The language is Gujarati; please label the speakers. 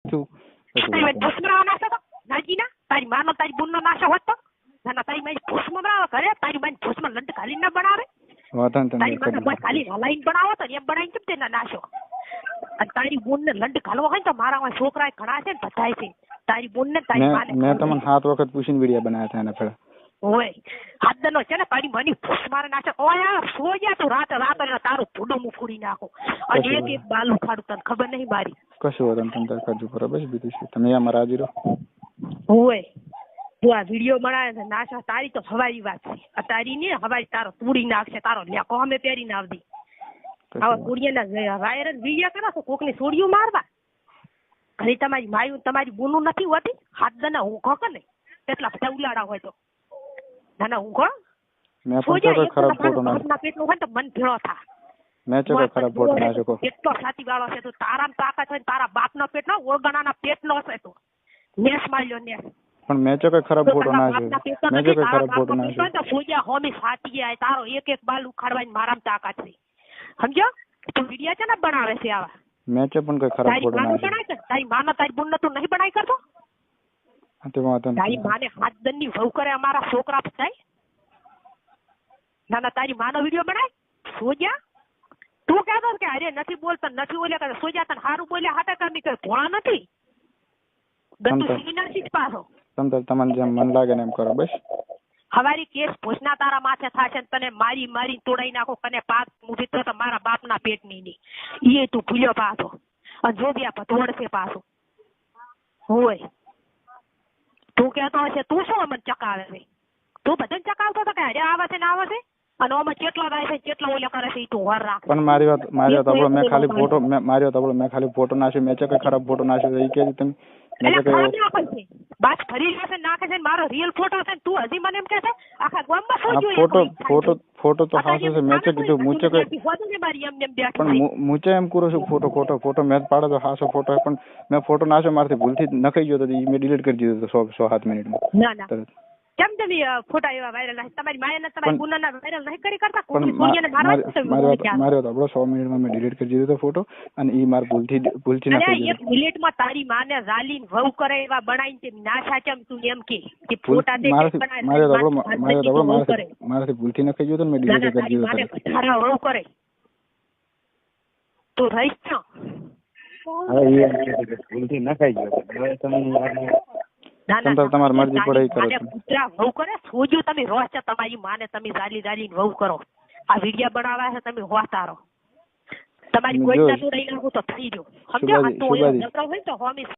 Speaker 1: તું
Speaker 2: નાજીના તારી માનો તારી બુનનો નાશો હોત તો ના તારી મારી ભૂસમાં બનાવે ઘરે તારી મારી ભૂસમાં લંડ ખાલી ના બનાવે તારી માને બસ ખાલી હલાઈને બનાવો તો એમ બનાવીને કેમ તેના નાશો અને તારી બુનને લંડ ઘાલવો હોય તો મારા છોકરા ઘણા છે ને બધાય છે તારી બુનને તારી માને
Speaker 1: મેં તમને 7 વખત પૂછીને વિડિયો બનાવ્યા હતા એને ફેર
Speaker 2: ઓય હાદનો છે ને તારી મની ભૂસ મારે નાખે ઓય સોયા તું રાત તારું ભૂડું હું ફોડી નાખો અને એક બાલ ઉખાડું તને ખબર નહીં મારી
Speaker 1: કશું હોત તમે તાર કરજો બરાબર બીજું શું તમે આમાં રાજી રહો
Speaker 2: ઓય તું આ વિડીયો બનાવે છે નાશા તારી તો હવારી વાત છે તારી ને હવારી તારો તૂડી નાખશે તારો લેકો અમે પહેરીને આવતી આવા કુડિયાના વાયરલ વિડિયો કરો તો કોકની સોડિયો મારવા ઘરે તમારી માયું તમારી બુનું નથી હોતી હાથ દના ઊંઘો કે નહીં કેટલા બધા ઉલાડા હોય તો નાના ઊંઘો
Speaker 1: મેં પણ તો ખરાબ ફોટો
Speaker 2: ના પેટનું હોય તો મન ભેળો થા
Speaker 1: મેં તો ખરાબ ફોટો નાખ્યો
Speaker 2: એટલો સાથી વાળો છે તો તારામ તાકાત હોય તારા બાપનો પેટનો ઓળગણાના પેટનો છે તો નેસ માર્યો નેસ
Speaker 1: પણ મેં તો ખરાબ ફોટો નાખ્યો મેં તો ખરાબ ફોટો નાખ્યો
Speaker 2: તો પૂજા હોમી સાટી જાય તારો એક બાલ ઉખાડવાની મારામ તાકાત છે સમજો તું વિડિયા છે ને બનાવે છે આવા
Speaker 1: મેં પણ કોઈ ખરાબ ફોટો નાખ્યો
Speaker 2: તારી માનો તારી બુન તું નહીં બનાવી કરતો તારી માને હાથ દનની વહુ કરે અમારા છોકરા થાય ના તારી માનો વિડિયો બનાય સોજા તું કહેતો કે અરે નથી બોલતા નથી બોલ્યા કરે સોજા તને સારું બોલ્યા હાટા કરની કરે ભોળા નથી ગંદુ સિગ્નલ થી જ પાછો
Speaker 1: તમને જેમ મન લાગે ને એમ કરો બસ
Speaker 2: હવારી કેસ ભોજના તારા માથે થાશે તને મારી તોડાઈ નાખો કને પાક મુઠી તો મારા બાપના પેટની ની એ તું ભૂલ્યો પાછો અને જો બી આ પતવડ છે પાછો હોય તું કહેતો હશે તું શું અમને ચકાવે છે તું બધાને ચકાવતો હતો કે અરે આવે છે ને આવે છે અને આમાં કેટલા થાય છે કેટલા ઓલા કરે છે તું વર રાખ પણ
Speaker 1: મારી વાત મેં ખાલી ફોટો નાખ્યો મેં કે ખરાબ ફોટો નાખ્યો એ કે તમે
Speaker 2: બાદ ફરી જશે નાખે છે મારો રિયલ ફોટો છે તું હજી મને એમ કહે છે આખા ગામમાં શું જોઈએ
Speaker 1: ફોટો તો હાસો છે મેં કીધું મૂચે પણ મૂચે એમ કરું છું ફોટો મેં પાડે તો હાસો ફોટો પણ મેં ફોટો નાખ્યો મારાથી ભૂલથી નખાઈ ગયો તો મેં ડિલીટ કરી દીધો હતો 7 મિનિટમાં
Speaker 2: ના કેમ તમે ફોટા એવા વાયરલ તમારી માયાના તમારી ગુનાના વાયરલ નહીં કરી કરતા કોની કોણીને
Speaker 1: માર્યો તો 100 મિનિટમાં મેં ડિલીટ કરી દીધો તો ફોટો અને ઈ માર ભૂલથી નખાઈ ગયો
Speaker 2: 1 મિનિટમાં તારી માને રાલીન વહુ કરે એવા બનાવીને નાશા કેમ તું એમ કે ફોટા દે
Speaker 1: મારાથી ભૂલથી નખાઈ ગયો તો મેં ડિલીટ કરી દીધો
Speaker 2: તારા વહુ કરે તો રહીશ છો
Speaker 1: હવે ભૂલથી નખાઈ ગયો તમારી મરજી પડે કરો
Speaker 2: કૂતરા વહુ કરે સોજો તમે રોજ છે તમારી માને તમે જાલી વહુ કરો આ વિડિયા બનાવવા છે તમે હોતારો તમારી કોઈ ના તો રહી નાખો તો થઈ ગયો સમજો આ તો હોય તો હોમી